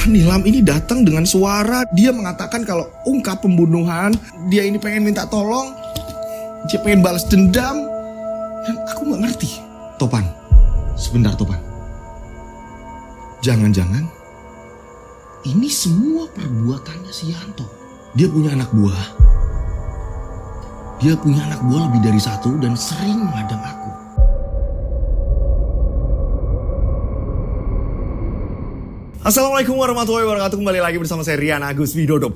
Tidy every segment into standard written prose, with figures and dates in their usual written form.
Nilam ini datang dengan suara. Dia mengatakan kalau ungkap pembunuhan, dia ini pengen minta tolong, dia pengen balas dendam. Dan aku gak ngerti. Topan, sebentar Topan. Jangan-jangan ini semua perbuatannya si Yanto. Dia punya anak buah. Dia punya anak buah lebih dari satu dan sering menghadang aku. Assalamualaikum warahmatullahi wabarakatuh. Kembali lagi bersama saya Rian Agus Widodo.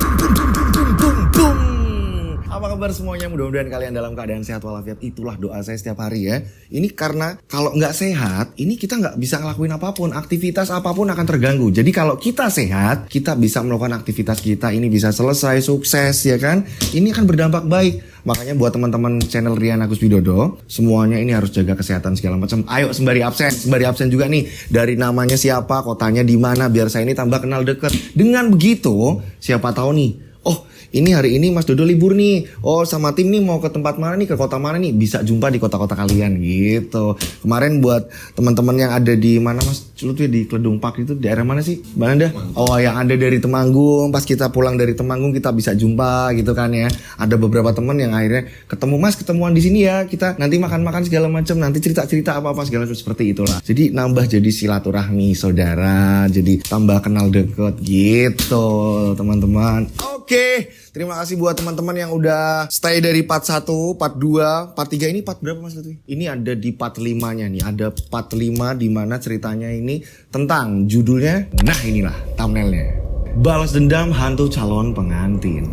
Apa kabar semuanya? Mudah-mudahan kalian dalam keadaan sehat walafiat. Itulah doa saya setiap hari ya. Ini karena kalau nggak sehat, ini kita nggak bisa ngelakuin apapun. Aktivitas apapun akan terganggu. Jadi kalau kita sehat, kita bisa melakukan aktivitas kita. Ini bisa selesai, sukses ya kan. Ini akan berdampak baik. Makanya buat teman-teman channel Rian Agus Widodo, semuanya ini harus jaga kesehatan segala macam. Ayo sembari absen juga nih. Dari namanya siapa, kotanya di mana, biar saya ini tambah kenal deket. Dengan begitu, siapa tahu nih, oh ini hari ini Mas Dodo libur nih. Oh sama tim nih mau ke tempat mana nih, ke kota mana nih. Bisa jumpa di kota-kota kalian gitu. Kemarin buat teman-teman yang ada di mana Mas? Lu tuh di Kledung Park itu daerah mana sih? Mana dah? Oh yang ada dari Temanggung. Pas kita pulang dari Temanggung kita bisa jumpa gitu kan ya. Ada beberapa teman yang akhirnya ketemu, Mas ketemuan di sini ya. Kita nanti makan-makan segala macam. Nanti cerita-cerita apa-apa segala macam seperti itulah. Jadi nambah jadi silaturahmi saudara. Jadi tambah kenal deket gitu teman-teman. Oke, terima kasih buat teman-teman yang udah stay dari part 1, part 2, part 3 ini part berapa Mas Lutfi? Ini ada di part 5-nya nih. Ada part 5 di mana ceritanya ini tentang judulnya. Nah inilah thumbnailnya. Balas dendam hantu calon pengantin.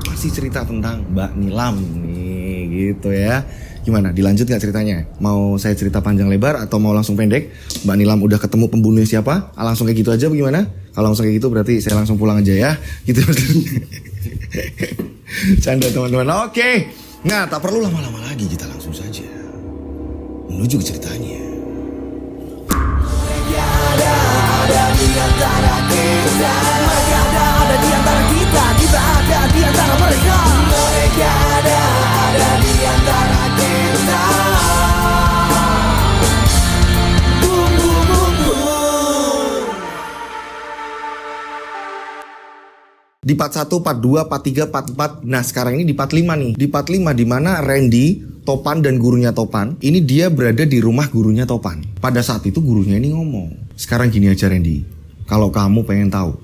Masih cerita tentang Mbak Nilam nih gitu ya. Gimana? Dilanjut gak ceritanya? Mau saya cerita panjang lebar atau mau langsung pendek? Mbak Nilam udah ketemu pembunuhnya siapa? Langsung kayak gitu aja bagaimana? Kalau langsung kayak gitu berarti saya langsung pulang aja ya. Gitu. Canda teman-teman. Oke. Nah tak perlu lama-lama lagi, kita langsung saja menuju ke ceritanya. Ada di antara kita. Mereka ada di antara kita. Kita ada di antara mereka. Mereka ada di antara kita. Boom, boom, boom, boom. Di part 1, part 2, part 3, part 4. Nah sekarang ini di part 5 nih. Di part 5 di mana Randy, Topan dan gurunya Topan, ini dia berada di rumah gurunya Topan. Pada saat itu gurunya ini ngomong, sekarang gini aja Randy, kalau kamu pengen tahu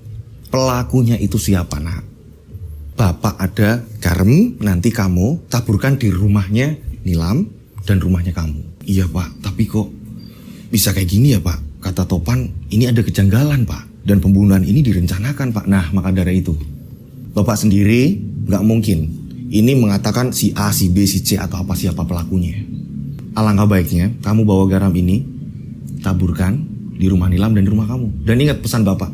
pelakunya itu siapa nak, Bapak ada garam, nanti kamu taburkan di rumahnya Nilam dan rumahnya kamu. Iya Pak, tapi kok bisa kayak gini ya Pak? Kata Topan, ini ada kejanggalan Pak, dan pembunuhan ini direncanakan Pak. Nah maka dari itu Bapak sendiri gak mungkin ini mengatakan si A, si B, si C atau apa siapa pelakunya. Alangkah baiknya kamu bawa garam ini, taburkan di rumah Nilam dan di rumah kamu. Dan ingat pesan Bapak,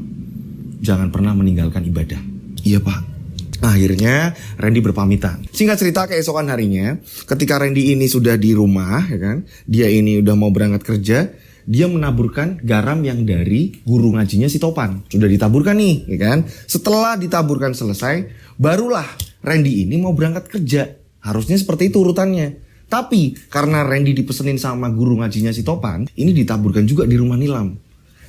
jangan pernah meninggalkan ibadah. Iya Pak. Akhirnya Randy berpamitan. Singkat cerita, keesokan harinya ketika Randy ini sudah di rumah ya kan, dia ini udah mau berangkat kerja, dia menaburkan garam yang dari guru ngajinya si Topan. Sudah ditaburkan nih ya kan. Setelah ditaburkan selesai, barulah Randy ini mau berangkat kerja. Harusnya seperti itu urutannya. Tapi karena Randy dipesenin sama guru ngajinya si Topan, ini ditaburkan juga di rumah Nilam.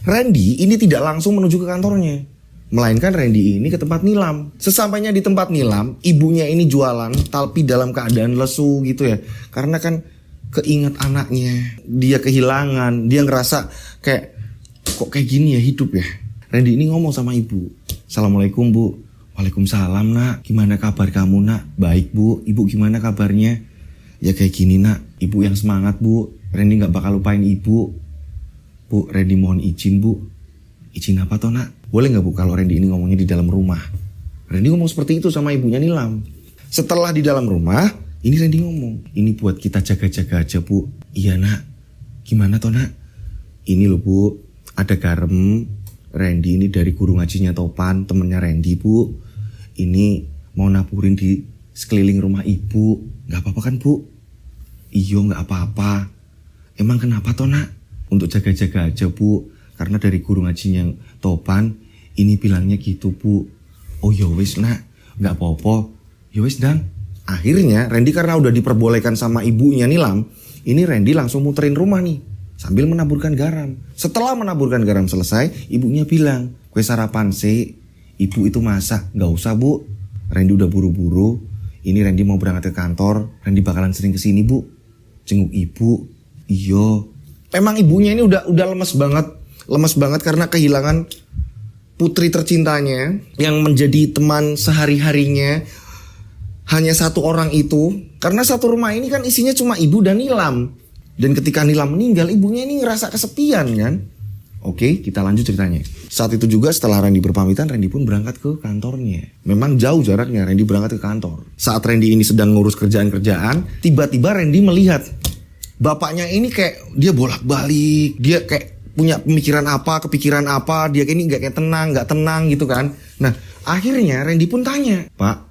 Randy ini tidak langsung menuju ke kantornya, melainkan Randy ini ke tempat Nilam. Sesampainya di tempat Nilam, ibunya ini jualan tapi dalam keadaan lesu gitu ya. Karena kan keinget anaknya, dia kehilangan, dia ngerasa kayak kok kayak gini ya hidup ya. Randy ini ngomong sama ibu, Assalamualaikum Bu. Waalaikumsalam nak, gimana kabar kamu nak? Baik Bu, ibu gimana kabarnya? Ya kayak gini nak, ibu yang semangat Bu, Randy gak bakal lupain ibu. Bu, Randy mohon izin Bu. Izin apa toh nak? Boleh gak Bu kalau Randy ini ngomongnya di dalam rumah? Randy ngomong seperti itu sama ibunya Nilam. Setelah di dalam rumah, ini Randy ngomong, ini buat kita jaga-jaga aja Bu. Iya nak, gimana toh nak? Ini loh Bu, ada garam. Randy ini dari guru ngajinya Topan, temennya Randy Bu. Ini mau naburin di sekeliling rumah ibu. Gak apa-apa kan Bu? Iya gak apa-apa. Emang kenapa toh nak? Untuk jaga-jaga aja Bu. Karena dari guru ngajinya Topan, ini bilangnya gitu Bu. Oh ya wis nak, gak apa-apa. Ya wis dang. Akhirnya Randy karena udah diperbolehkan sama ibunya Nilam, ini Randy langsung muterin rumah nih sambil menaburkan garam. Setelah menaburkan garam selesai, ibunya bilang, Kue sarapan sih, ibu itu masak. Gak usah bu, Randy udah buru-buru. Ini Randy mau berangkat ke kantor, Randy bakalan sering kesini bu, jenguk ibu. Iyo, memang ibunya ini udah lemes banget karena kehilangan putri tercintanya yang menjadi teman sehari-harinya. Hanya satu orang itu, karena satu rumah ini kan isinya cuma ibu dan Nilam. Dan ketika Nilam meninggal, ibunya ini ngerasa kesepian kan. Oke, kita lanjut ceritanya. Saat itu juga setelah Randy berpamitan, Randy pun berangkat ke kantornya. Memang jauh jaraknya, Randy berangkat ke kantor. Saat Randy ini sedang ngurus kerjaan-kerjaan, tiba-tiba Randy melihat bapaknya ini kayak dia bolak-balik, dia kayak punya kepikiran apa, dia kayak ini gak tenang gitu kan. Nah, akhirnya Randy pun tanya, Pak,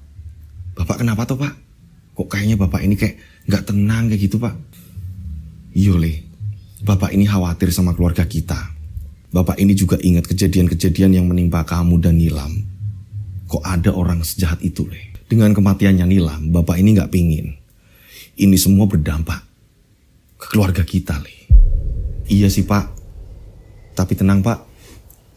Bapak kenapa tuh Pak? Kok kayaknya Bapak ini kayak gak tenang kayak gitu Pak? Iya Le, Bapak ini khawatir sama keluarga kita. Bapak ini juga ingat kejadian-kejadian yang menimpa kamu dan Nilam. Kok ada orang sejahat itu Le? Dengan kematiannya Nilam, Bapak ini gak pingin ini semua berdampak ke keluarga kita Le. Iya sih Pak, tapi tenang Pak,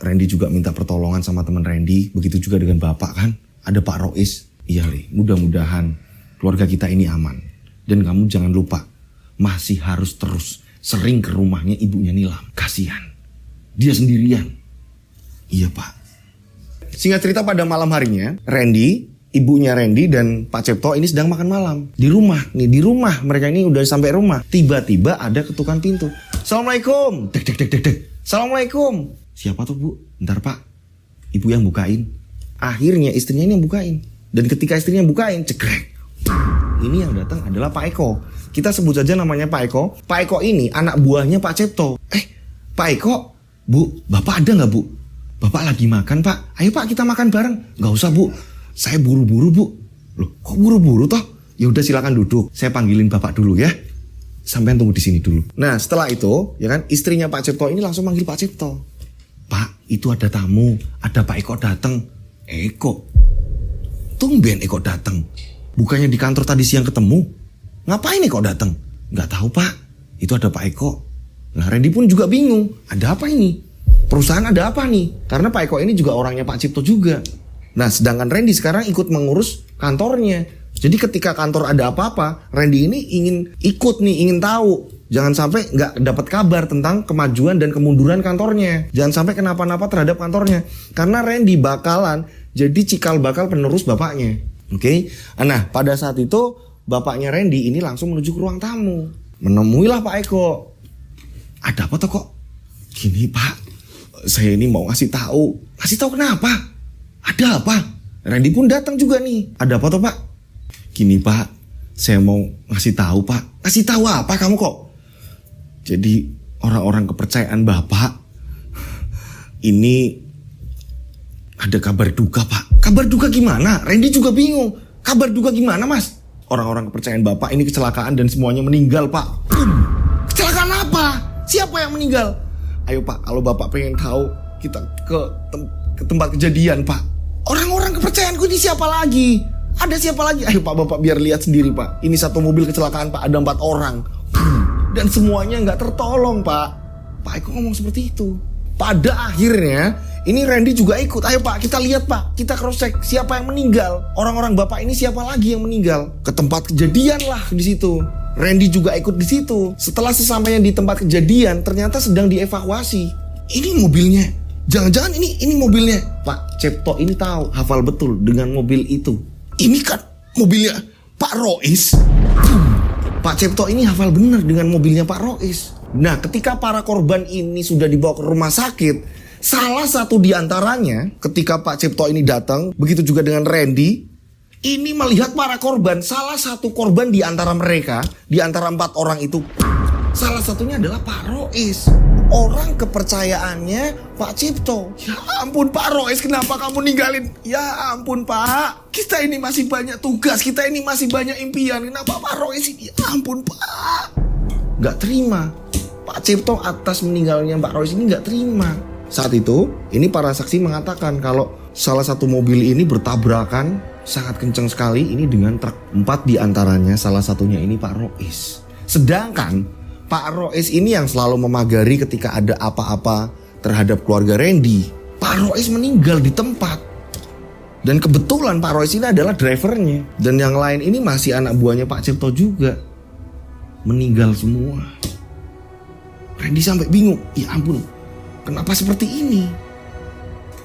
Randy juga minta pertolongan sama teman Randy. Begitu juga dengan Bapak kan, ada Pak Rois. Iya Le, mudah-mudahan keluarga kita ini aman. Dan kamu jangan lupa, masih harus terus sering ke rumahnya ibunya Nilam. Kasihan, dia sendirian. Iya Pak. Singkat cerita, pada malam harinya Randy, ibunya Randy dan Pak Cipto ini sedang makan malam. Di rumah mereka ini udah sampai rumah. Tiba-tiba ada ketukan pintu. Assalamualaikum. Dek. Assalamualaikum. Siapa tuh Bu? Bentar Pak, ibu yang bukain. Akhirnya istrinya ini yang bukain. Dan ketika istrinya bukain, cekrek. Ini yang datang adalah Pak Eko. Kita sebut saja namanya Pak Eko. Pak Eko ini anak buahnya Pak Cipto. Pak Eko, Bu, Bapak ada gak Bu? Bapak lagi makan Pak. Ayo Pak, kita makan bareng. Gak usah Bu, saya buru-buru Bu. Loh, kok buru-buru toh? Ya udah silakan duduk. Saya panggilin Bapak dulu ya. Sampean tunggu di sini dulu. Nah, setelah itu, ya kan, istrinya Pak Cipto ini langsung manggil Pak Cipto. Pak, itu ada tamu. Ada Pak Eko datang. Eko? Tumben Eko datang. Bukannya di kantor tadi siang ketemu? Ngapain Eko datang? Gak tahu Pak. Itu ada Pak Eko. Nah, Randy pun juga bingung. Ada apa ini? Perusahaan ada apa nih? Karena Pak Eko ini juga orangnya Pak Cipto juga. Nah, sedangkan Randy sekarang ikut mengurus kantornya. Jadi ketika kantor ada apa-apa, Randy ini ingin ikut nih, ingin tahu. Jangan sampai gak dapat kabar tentang kemajuan dan kemunduran kantornya. Jangan sampai kenapa-napa terhadap kantornya. Karena Randy bakalan jadi cikal bakal penerus bapaknya. Oke? Nah, pada saat itu bapaknya Randy ini langsung menuju ke ruang tamu. Menemuilah Pak Eko. Ada apa toh kok? Gini Pak, saya ini mau ngasih tahu. Ngasih tahu kenapa? Ada apa? Randy pun datang juga nih. Ada apa toh Pak? Gini Pak, saya mau ngasih tahu Pak. Ngasih tahu apa kamu kok? Jadi orang-orang kepercayaan Bapak ini ada kabar duka Pak. Kabar duka gimana? Randy juga bingung. Kabar duka gimana Mas? Orang-orang kepercayaan Bapak ini kecelakaan dan semuanya meninggal Pak. Kecelakaan apa? Siapa yang meninggal? Ayo Pak, kalau Bapak pengen tahu, kita ke tempat kejadian Pak. Orang-orang kepercayaanku ini siapa lagi? Ada siapa lagi? Ayo Pak, Bapak biar lihat sendiri Pak. Ini satu mobil kecelakaan Pak, ada 4 orang. Dan semuanya gak tertolong Pak. Pak Eko ngomong seperti itu. Pada akhirnya ini Randy juga ikut. Ayo Pak, kita lihat Pak, kita cross check siapa yang meninggal. Orang-orang Bapak ini siapa lagi yang meninggal? Ke tempat kejadian lah di situ. Randy juga ikut di situ. Setelah sesampainya di tempat kejadian, ternyata sedang dievakuasi. Ini mobilnya. Jangan-jangan ini mobilnya. Pak Cipto ini tahu, hafal betul dengan mobil itu. Ini kan mobilnya Pak Rois. Pak Cipto ini hafal benar dengan mobilnya Pak Rois. Nah, ketika para korban ini sudah dibawa ke rumah sakit, salah satu di antaranya ketika Pak Cipto ini datang, begitu juga dengan Randy, ini melihat para korban. Salah satu korban di antara mereka, di antara 4 orang itu, salah satunya adalah Pak Rois, orang kepercayaannya Pak Cipto. Ya ampun Pak Rois, kenapa kamu ninggalin? Ya ampun Pak, kita ini masih banyak tugas, kita ini masih banyak impian. Kenapa Pak Rois ini? Ya ampun Pak. Gak terima. Pak Cipto atas meninggalnya Pak Rois ini gak terima. Saat itu, ini para saksi mengatakan kalau salah satu mobil ini bertabrakan sangat kencang sekali ini dengan truk. 4 di antaranya, salah satunya ini Pak Rois. Sedangkan Pak Rois ini yang selalu memagari ketika ada apa-apa terhadap keluarga Randy. Pak Rois meninggal di tempat. Dan kebetulan Pak Rois ini adalah drivernya. Dan yang lain ini masih anak buahnya Pak Cipto juga. Meninggal semua. Randy sampai bingung. Ya ampun, kenapa seperti ini?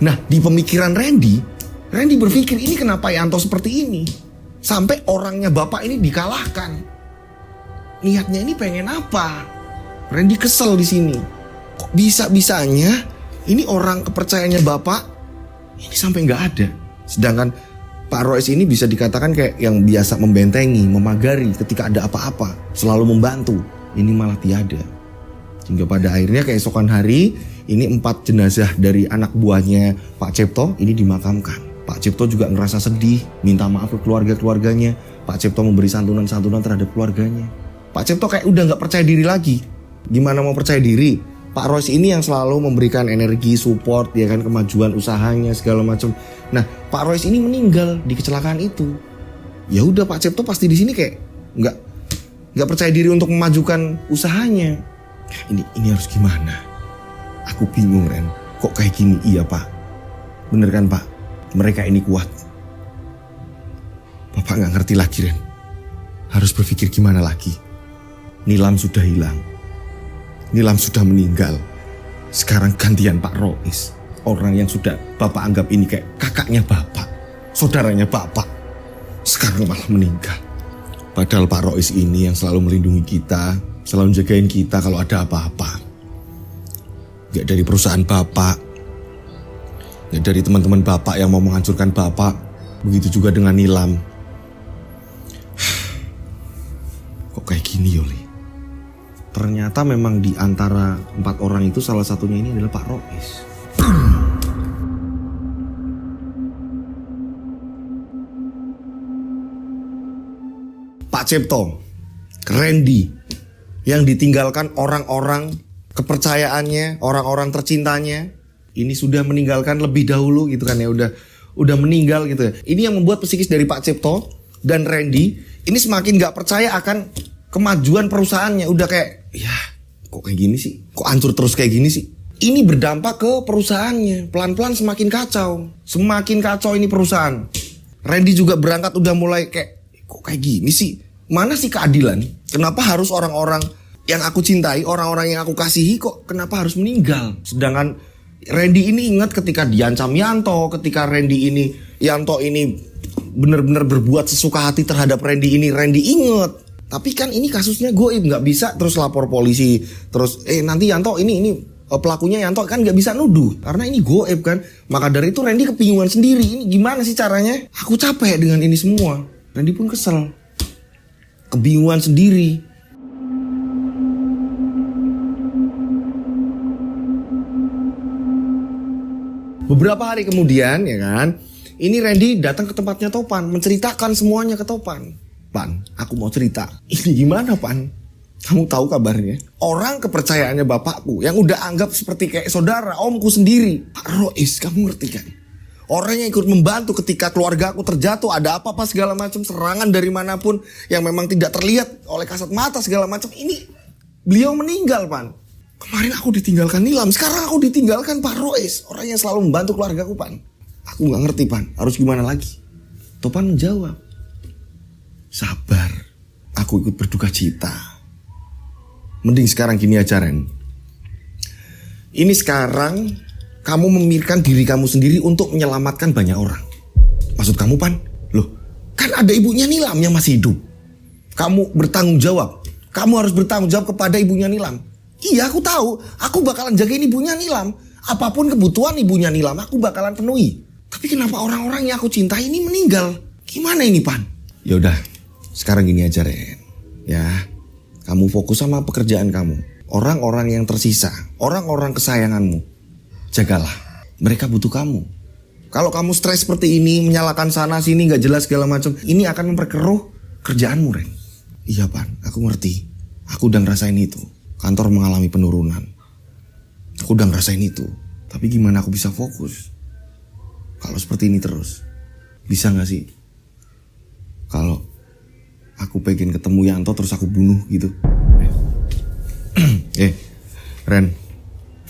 Nah, di pemikiran Randy berpikir ini kenapa Yanto seperti ini? Sampai orangnya bapak ini dikalahkan. Niatnya ini pengen apa? Randy kesel di sini. Kok bisa-bisanya ini orang kepercayaannya bapak ini sampai nggak ada. Sedangkan Pak Rois ini bisa dikatakan kayak yang biasa membentengi, memagari ketika ada apa-apa, selalu membantu. Ini malah tiada. Hingga pada akhirnya keesokan hari ini 4 jenazah dari anak buahnya Pak Cipto ini dimakamkan. Pak Cipto juga ngerasa sedih, minta maaf ke keluarga-keluarganya. Pak Cipto memberi santunan-santunan terhadap keluarganya. Pak Cipto kayak udah gak percaya diri lagi. Gimana mau percaya diri? Pak Rois ini yang selalu memberikan energi, support, ya kan, kemajuan usahanya segala macam. Nah, Pak Rois ini meninggal di kecelakaan itu. Ya udah, Pak Cipto pasti di sini kayak nggak percaya diri untuk memajukan usahanya. Ini harus gimana? Aku bingung, Ren. Kok kayak gini? Iya, Pak. Bener kan, Pak? Mereka ini kuat. Bapak nggak ngerti lagi, Ren. Harus berpikir gimana lagi? Nilam sudah hilang. Nilam sudah meninggal. Sekarang gantian Pak Rois. Orang yang sudah Bapak anggap ini kayak kakaknya Bapak, saudaranya Bapak, sekarang malah meninggal. Padahal Pak Rois ini yang selalu melindungi kita, selalu jagain kita kalau ada apa-apa. Gak dari perusahaan Bapak, gak dari teman-teman Bapak yang mau menghancurkan Bapak. Begitu juga dengan Nilam. Kok kayak gini, Yoli? Ternyata memang di antara 4 orang itu salah satunya ini adalah Pak Rois. Pak Cipto, Randy, yang ditinggalkan orang-orang kepercayaannya, orang-orang tercintanya, ini sudah meninggalkan lebih dahulu gitu kan ya, udah meninggal gitu ya. Ini yang membuat psikis dari Pak Cipto dan Randy ini semakin gak percaya akan kemajuan perusahaannya. Udah kayak, ya kok kayak gini sih? Kok hancur terus kayak gini sih? Ini berdampak ke perusahaannya. Pelan-pelan semakin kacau. Semakin kacau ini perusahaan. Randy juga berangkat udah mulai kayak, kok kayak gini sih? Mana sih keadilan? Kenapa harus orang-orang yang aku cintai, orang-orang yang aku kasihi kok kenapa harus meninggal? Sedangkan Randy ini ingat ketika diancam Yanto, ketika Yanto ini benar-benar berbuat sesuka hati terhadap Randy ini, Randy inget. Tapi kan ini kasusnya goib, nggak bisa terus lapor polisi, terus nanti Yanto ini pelakunya Yanto kan nggak bisa nuduh karena ini goib kan. Maka dari itu Randy kebingungan sendiri, ini gimana sih caranya? Aku capek dengan ini semua. Randy pun kesel, kebingungan sendiri. Beberapa hari kemudian ya kan, ini Randy datang ke tempatnya Topan, menceritakan semuanya ke Topan. Pan, aku mau cerita. Ini gimana, Pan? Kamu tahu kabarnya? Orang kepercayaannya bapakku yang udah anggap seperti kayak saudara, omku sendiri, Pak Rois, kamu ngerti kan? Orang yang ikut membantu ketika keluarga aku terjatuh, ada apa-apa segala macam, serangan dari manapun yang memang tidak terlihat oleh kasat mata segala macam. Ini beliau meninggal, Pan. Kemarin aku ditinggalkan Nilam, sekarang aku ditinggalkan Pak Rois, orang yang selalu membantu keluargaku, Pan. Aku nggak ngerti, Pan. Harus gimana lagi? Topan menjawab, sabar, aku ikut berduka cita. Mending sekarang gini aja, Ren. Ini sekarang kamu memikirkan diri kamu sendiri untuk menyelamatkan banyak orang. Maksud kamu, Pan? Loh, kan ada ibunya Nilam yang masih hidup. Kamu bertanggung jawab. Kamu harus bertanggung jawab kepada ibunya Nilam. Iya, aku tahu. Aku bakalan jagain ibunya Nilam. Apapun kebutuhan ibunya Nilam, aku bakalan penuhi. Tapi kenapa orang-orang yang aku cintai ini meninggal? Gimana ini, Pan? Ya udah, sekarang gini aja, Ren. Ya, kamu fokus sama pekerjaan kamu. Orang-orang yang tersisa, orang-orang kesayanganmu, jagalah. Mereka butuh kamu. Kalau kamu stres seperti ini, menyalahkan sana sini, gak jelas segala macam, ini akan memperkeruh kerjaanmu, Ren. Iya, Pan, aku ngerti. Aku udah ngerasain itu. Kantor mengalami penurunan. Aku udah ngerasain itu. Tapi gimana aku bisa fokus kalau seperti ini terus? Bisa gak sih kalau aku pengen ketemu Yanto terus aku bunuh gitu? Ren,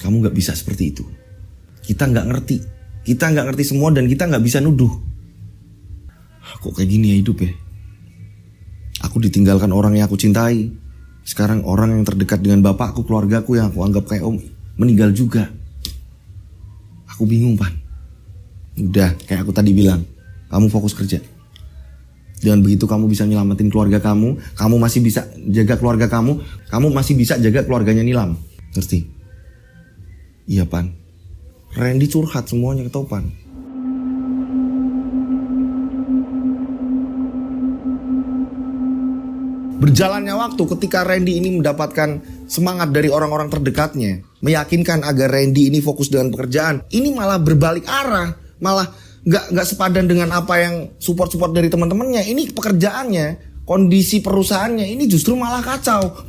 kamu gak bisa seperti itu. Kita nggak ngerti. Kita nggak ngerti semua dan kita nggak bisa nuduh. Kok kayak gini ya hidup ya? Aku ditinggalkan orang yang aku cintai. Sekarang orang yang terdekat dengan bapakku, keluargaku yang aku anggap kayak om, meninggal juga. Aku bingung, Pan. Udah, kayak aku tadi bilang, kamu fokus kerja. Dengan begitu kamu bisa nyelamatin keluarga kamu masih bisa jaga keluarga kamu masih bisa jaga keluarganya Nilam. Ngerti? Iya, Pan. Randy curhat semuanya ke Topan. Berjalannya waktu ketika Randy ini mendapatkan semangat dari orang-orang terdekatnya, meyakinkan agar Randy ini fokus dengan pekerjaan, ini malah berbalik arah, malah nggak sepadan dengan apa yang support dari teman-temannya. Ini pekerjaannya, kondisi perusahaannya ini justru malah kacau.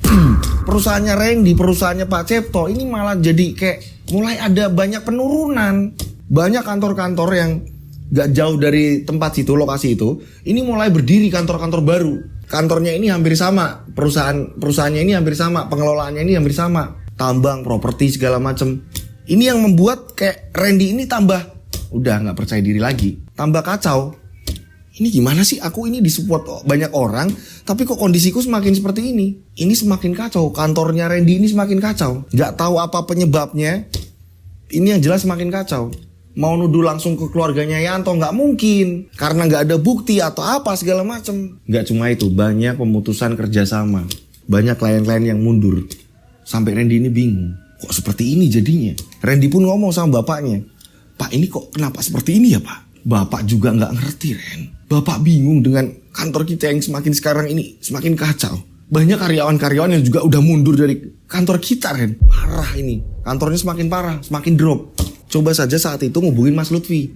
Perusahaannya Randy, perusahaannya Pak Cipto ini malah jadi kayak mulai ada banyak penurunan. Banyak kantor-kantor yang nggak jauh dari tempat situ, lokasi itu, ini mulai berdiri kantor-kantor baru. Kantornya ini hampir sama, perusahaannya ini hampir sama, pengelolaannya ini hampir sama, tambang, properti segala macam. Ini yang membuat kayak Randy ini tambah udah nggak percaya diri lagi, tambah kacau. Ini gimana sih? Aku ini disupport banyak orang, tapi kok kondisiku semakin seperti ini? Ini semakin kacau. Kantornya Randy ini semakin kacau. Nggak tahu apa penyebabnya. Ini yang jelas semakin kacau. Mau nuduh langsung ke keluarganya Yanto nggak mungkin, karena nggak ada bukti atau apa segala macem. Nggak cuma itu, banyak pemutusan kerjasama, banyak klien-klien yang mundur, sampai Randy ini bingung, kok seperti ini jadinya. Randy pun ngomong sama bapaknya, Pak ini kok kenapa seperti ini ya Pak? Bapak juga nggak ngerti Ren, Bapak bingung dengan kantor kita yang semakin sekarang ini semakin kacau. Banyak karyawan-karyawan yang juga udah mundur dari kantor kita Ren, parah ini, kantornya semakin parah, semakin drop. Coba saja saat itu ngubungin Mas Lutfi.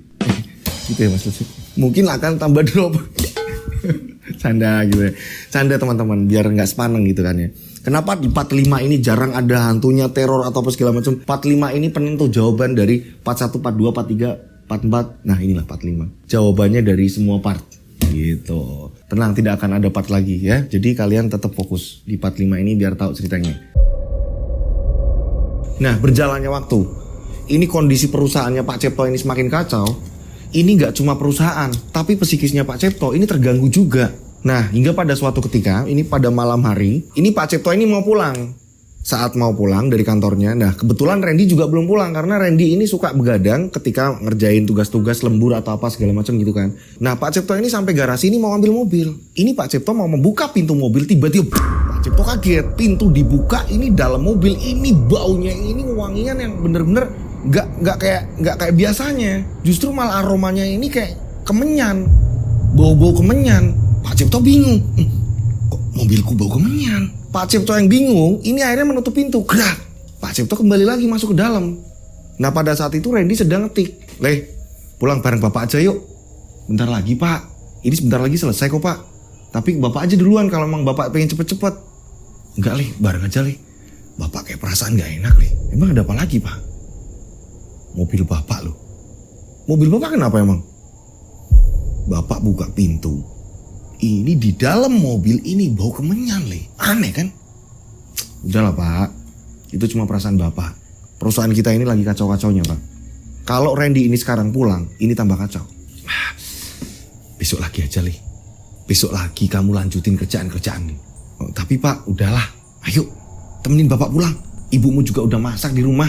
Gitu ya Mas Lutfi. Mungkin akan tambah drop. Canda gitu ya. Canda teman-teman, biar gak sepaneng gitu kan ya. Kenapa di 45 ini jarang ada hantunya, teror atau apa segala macam. 45 ini penentu jawaban dari 41, 42, 43, 44. Nah inilah 45. Jawabannya dari semua part. Gitu. Tenang, tidak akan ada part lagi ya. Jadi kalian tetap fokus di 45 ini biar tahu ceritanya. Nah berjalannya waktu, ini kondisi perusahaannya Pak Cipto ini semakin kacau. Ini gak cuma perusahaan, tapi psikisnya Pak Cipto ini terganggu juga. Nah hingga pada suatu ketika, ini pada malam hari, ini Pak Cipto ini mau pulang. Saat mau pulang dari kantornya, nah kebetulan Randy juga belum pulang. Karena Randy ini suka begadang ketika ngerjain tugas-tugas lembur atau apa segala macam gitu kan. Nah Pak Cipto ini sampai garasi ini mau ambil mobil. Ini Pak Cipto mau membuka pintu mobil, tiba-tiba Pak Cipto kaget. Pintu dibuka, ini dalam mobil, ini baunya, ini wangian yang bener-bener nggak kayak biasanya. Justru malah aromanya ini kayak kemenyan, bau kemenyan. Pak Cipto bingung, kok mobilku bau kemenyan? Pak Cipto yang bingung, ini akhirnya menutup pintu, gerak. Pak Cipto kembali lagi masuk ke dalam. Nah pada saat itu Randy sedang ngetik, pulang bareng bapak aja yuk. Bentar lagi Pak, ini sebentar lagi selesai kok Pak. Tapi bapak aja duluan kalau emang bapak pengen cepet-cepet. Enggak bareng aja Bapak kayak perasaan gak enak Emang ada apa lagi Pak? Mobil bapak loh. Mobil bapak kenapa emang? Bapak buka pintu, ini di dalam mobil ini bau kemenyan Aneh kan? Udahlah Pak, itu cuma perasaan bapak. Perusahaan kita ini lagi kacau-kacaunya Pak. Kalau Randy ini sekarang pulang, ini tambah kacau. Besok lagi aja Besok lagi kamu lanjutin kerjaan-kerjaan tapi Pak, udahlah. Ayo, temenin bapak pulang. Ibumu juga udah masak di rumah,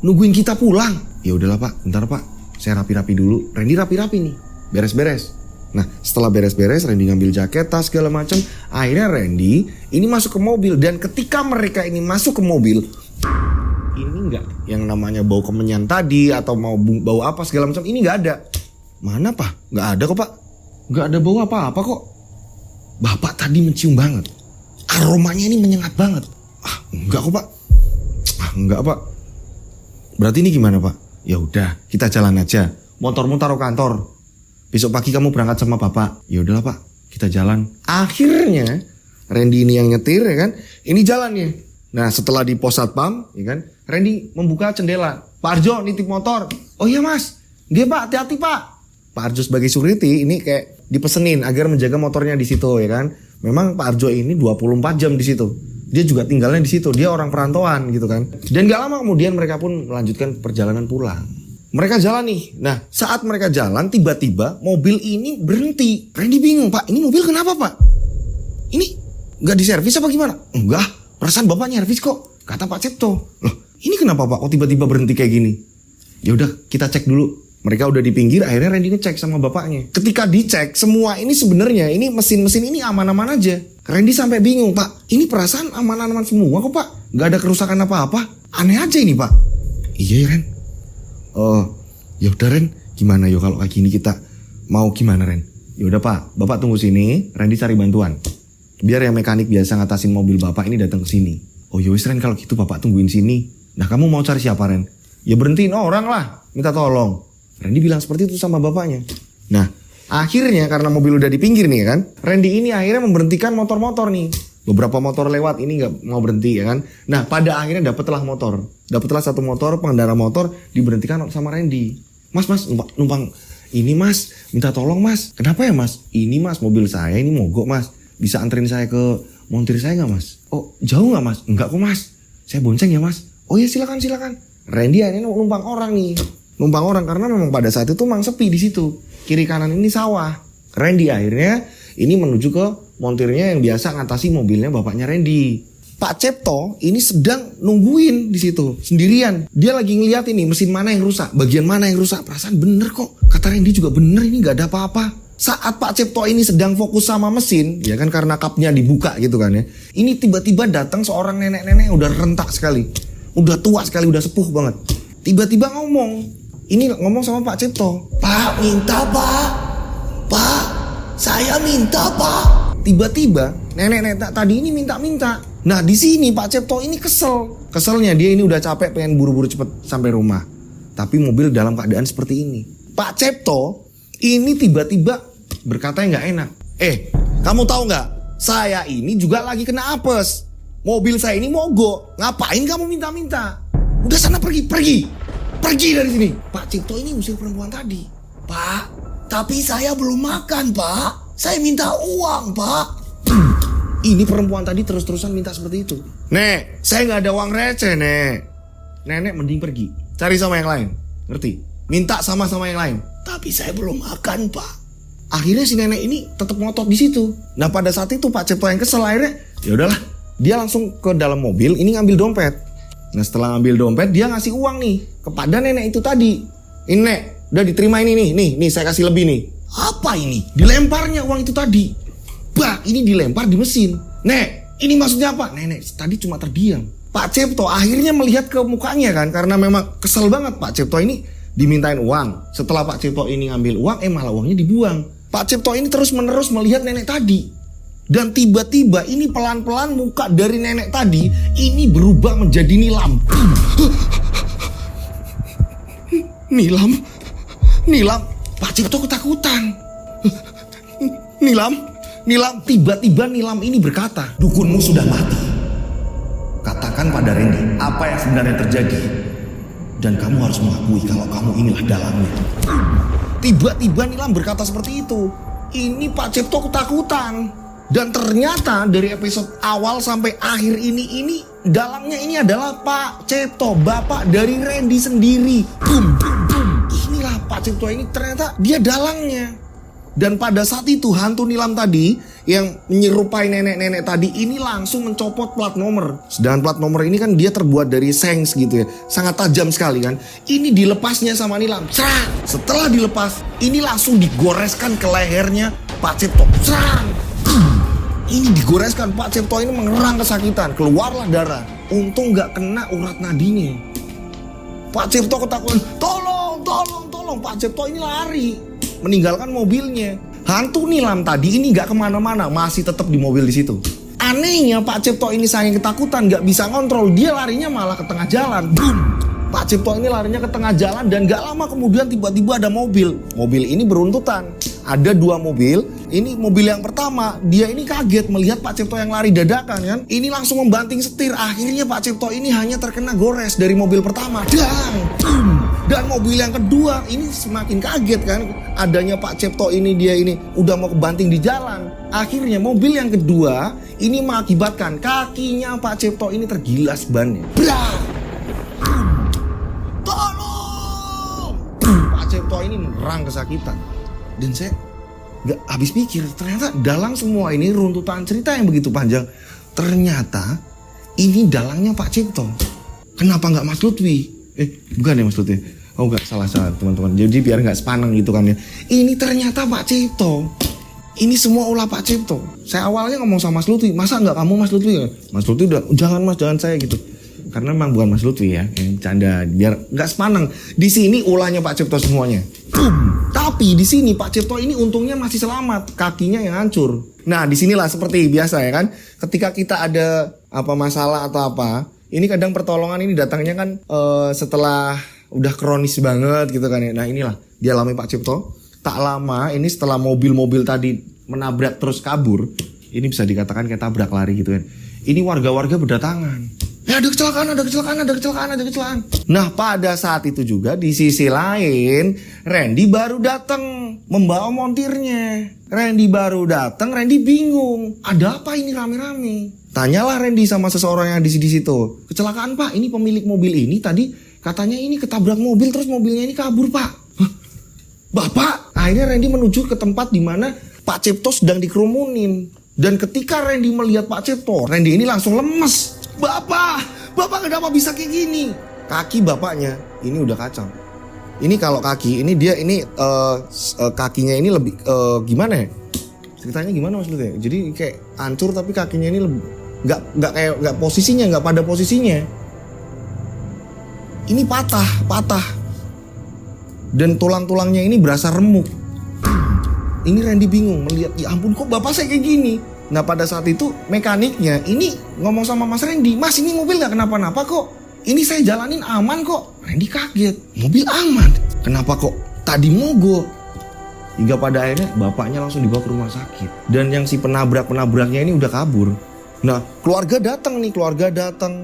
nungguin kita pulang. Ya udahlah Pak, bentar Pak, saya rapi-rapi dulu. Randy rapi-rapi nih, beres-beres. Nah setelah beres-beres, Randy ngambil jaket, tas segala macam. Akhirnya Randy ini masuk ke mobil. Dan ketika mereka ini masuk ke mobil, ini nggak yang namanya bau kemenyan tadi atau mau bau apa segala macam, ini nggak ada. Mana Pak? Nggak ada kok Pak. Nggak ada bau apa-apa kok. Bapak tadi mencium banget, aromanya ini menyengat banget. Enggak kok Pak. Enggak Pak. Berarti ini gimana Pak? Ya udah, kita jalan aja. Motormu taruh kantor. Besok pagi kamu berangkat sama bapak. Ya udahlah Pak, kita jalan. Akhirnya Randy ini yang nyetir ya kan. Ini jalannya. Nah setelah di pos satpam ya kan, Randy membuka jendela. Pak Arjo nitip motor. Oh iya Mas. Dia Pak, hati-hati Pak. Pak Arjo sebagai security ini kayak dipesenin agar menjaga motornya di situ ya kan. Memang Pak Arjo ini 24 jam di situ. Dia juga tinggalnya di situ. Dia orang perantauan gitu kan. Dan gak lama kemudian mereka pun melanjutkan perjalanan pulang. Mereka jalan nih. Nah, saat mereka jalan, tiba-tiba mobil ini berhenti. Randy bingung, Pak, ini mobil kenapa, Pak? Ini nggak diservis apa gimana? Enggak, perasaan bapak nyervis kok, kata Pak Cipto. Loh, ini kenapa Pak? Kok tiba-tiba berhenti kayak gini? Ya udah, kita cek dulu. Mereka udah di pinggir, akhirnya Randy ngecek sama bapaknya. Ketika dicek, semua ini sebenarnya ini mesin-mesin ini aman-aman aja. Randy sampai bingung, Pak. Ini perasaan aman-aman semua kok, Pak. Gak ada kerusakan apa-apa. Aneh aja ini, Pak. Iya ya, Ren. Ya udah Ren, gimana yo kalau kayak gini kita mau gimana, Ren? Ya udah Pak, Bapak tunggu sini, Randy cari bantuan. Biar yang mekanik biasa ngatasin mobil Bapak ini datang ke sini. Oh yowis Ren, kalau gitu Bapak tungguin sini. Nah, kamu mau cari siapa, Ren? Ya berhentiin orang lah, minta tolong. Randy bilang seperti itu sama bapaknya. Nah, akhirnya karena mobil udah di pinggir nih kan, Randy ini akhirnya memberhentikan motor-motor nih. Beberapa motor lewat, ini nggak mau berhenti ya kan. Nah, pada akhirnya dapatlah satu motor, pengendara motor diberhentikan sama Randy. Mas, numpang ini Mas, minta tolong Mas. Kenapa ya Mas? Ini Mas, mobil saya ini mogok Mas. Bisa anterin saya ke montir saya nggak Mas? Oh, jauh nggak Mas? Enggak kok Mas. Saya bonceng ya Mas. Oh ya silakan. Randy akhirnya numpang orang nih. Numpang orang karena memang pada saat itu memang sepi di situ. Kiri kanan ini sawah. Randy akhirnya ini menuju ke montirnya yang biasa ngatasi mobilnya bapaknya Randy. Pak Cipto ini sedang nungguin di situ sendirian. Dia lagi ngeliat ini mesin mana yang rusak, bagian mana yang rusak. Perasaan bener kok. Kata Randy juga bener, ini nggak ada apa-apa. Saat Pak Cipto ini sedang fokus sama mesin, ya kan karena kapnya dibuka gitu kan ya. Ini tiba-tiba datang seorang nenek-nenek yang udah rentak sekali, udah tua sekali, udah sepuh banget. Tiba-tiba ngomong. Ini ngomong sama Pak Cipto. Pak, minta Pak. Pak, saya minta Pak. Tiba-tiba nenek-nenek tadi ini minta-minta. Nah di sini Pak Cipto ini kesel. Keselnya dia ini udah capek pengen buru-buru cepet sampai rumah. Tapi mobil dalam keadaan seperti ini. Pak Cipto ini tiba-tiba berkata yang gak enak. Kamu tahu gak? Saya ini juga lagi kena apes. Mobil saya ini mogok. Ngapain kamu minta-minta? Udah sana pergi. Pergi dari sini. Pak Cipto ini usir perempuan tadi. Pak, tapi saya belum makan Pak. Saya minta uang Pak. Ini perempuan tadi terus-terusan minta seperti itu. Nek, saya gak ada uang receh Nek. Nenek mending pergi. Cari sama yang lain. Ngerti? Minta sama yang lain. Tapi saya belum makan Pak. Akhirnya si nenek ini tetap ngotot di situ. Nah pada saat itu Pak Cipto yang kesel akhirnya. Ya udahlah. Dia langsung ke dalam mobil ini ngambil dompet. Nah setelah ngambil dompet dia ngasih uang nih kepada nenek itu tadi. Ini Nek, udah diterima ini nih saya kasih lebih nih. Apa ini? Dilemparnya uang itu tadi. Bah, ini dilempar di mesin. Nek, ini maksudnya apa? Nenek tadi cuma terdiam. Pak Cipto akhirnya melihat ke mukanya kan, karena memang kesel banget Pak Cipto ini dimintain uang. Setelah Pak Cipto ini ngambil uang, malah uangnya dibuang. Pak Cipto ini terus menerus melihat nenek tadi. Dan tiba-tiba ini pelan-pelan muka dari nenek tadi ini berubah menjadi nilam. Nilam. Pak Cipto ketakutan. Nilam. Tiba-tiba Nilam ini berkata, dukunmu sudah mati. Katakan pada Randy apa yang sebenarnya terjadi. Dan kamu harus mengakui kalau kamu inilah dalangnya. Tiba-tiba Nilam berkata seperti itu. Ini Pak Cipto ketakutan. Dan ternyata dari episode awal sampai akhir ini dalangnya ini adalah Pak Cipto, bapak dari Randy sendiri. Boom. Inilah Pak Cipto ini ternyata dia dalangnya. Dan pada saat itu hantu Nilam tadi yang menyerupai nenek-nenek tadi ini langsung mencopot plat nomor. Sedangkan plat nomor ini kan dia terbuat dari sengs gitu ya. Sangat tajam sekali kan. Ini dilepasnya sama Nilam. Setelah dilepas ini langsung digoreskan ke lehernya Pak Cipto. Ini digoreskan. Pak Cipto ini mengerang kesakitan. Keluarlah darah. Untung gak kena urat nadinya. Pak Cipto ketakutan. Tolong. Pak Cipto ini lari meninggalkan mobilnya. Hantu Nilam tadi ini gak kemana-mana, masih tetap di mobil di situ. Anehnya Pak Cipto ini saking ketakutan gak bisa ngontrol, dia larinya malah ke tengah jalan. Boom. Pak Cipto ini larinya ke tengah jalan dan gak lama kemudian tiba-tiba ada mobil. Mobil ini beruntutan. Ada dua mobil. Ini mobil yang pertama, dia ini kaget melihat Pak Cipto yang lari dadakan kan. Ini langsung membanting setir. Akhirnya Pak Cipto ini hanya terkena gores dari mobil pertama. Dan mobil yang kedua ini semakin kaget kan. Adanya Pak Cipto ini dia ini udah mau kebanting di jalan. Akhirnya mobil yang kedua ini mengakibatkan kakinya Pak Cipto ini tergilas bannya. ini menerang kesakitan. Dan saya gak habis pikir, ternyata dalang semua ini runtutan cerita yang begitu panjang, ternyata ini dalangnya Pak Cipto. Kenapa gak Mas Lutfi? Bukan ya Mas Lutfi. Oh enggak, salah teman-teman. Jadi biar gak sepaneng gitu kan ya. Ini ternyata Pak Cipto. Ini semua ulah Pak Cipto. Saya awalnya ngomong sama Mas Lutfi, masa nggak kamu Mas Lutfi? Mas Lutfi udah, jangan Mas, jangan saya gitu. Karena memang bukan Mas Lutfi ya, canda biar nggak sepaneng. Di sini ulahnya Pak Cipto semuanya. Tapi di sini Pak Cipto ini untungnya masih selamat, kakinya yang hancur. Nah disinilah seperti biasa ya kan, ketika kita ada apa masalah atau apa, ini kadang pertolongan ini datangnya kan setelah udah kronis banget gitu kan ya. Nah inilah dialami Pak Cipto. Tak lama ini setelah mobil-mobil tadi menabrak terus kabur, ini bisa dikatakan kayak tabrak lari gitu kan. Ini warga-warga berdatangan. Ada kecelakaan. Nah pada saat itu juga di sisi lain Randy baru datang membawa montirnya. Randy bingung. Ada apa ini rame-rame? Tanyalah Randy sama seseorang yang di situ. Kecelakaan Pak, ini pemilik mobil ini tadi katanya ini ketabrak mobil terus mobilnya ini kabur Pak. Hah? Bapak? Akhirnya Randy menuju ke tempat di mana Pak Cipto sedang dikerumunin. Dan ketika Randy melihat Pak Cipto, Randy ini langsung lemes. Bapak kenapa bisa kayak gini? Kaki bapaknya ini udah kacau. Ini kalau kaki, ini dia ini kakinya ini lebih gimana ya? Ceritanya gimana Mas Lutfi? Jadi kayak hancur tapi kakinya ini lebih nggak posisinya, nggak pada posisinya. Ini patah. Dan tulang-tulangnya ini berasa remuk. Ini Randy bingung melihat, ya ampun kok bapak saya kayak gini. Nah pada saat itu mekaniknya ini ngomong sama Mas Randy, Mas ini mobil gak kenapa-napa kok. Ini saya jalanin aman kok. Randy kaget, mobil aman. Kenapa kok tadi mogok? Hingga pada akhirnya bapaknya langsung dibawa ke rumah sakit. Dan yang si penabraknya ini udah kabur. Nah keluarga datang,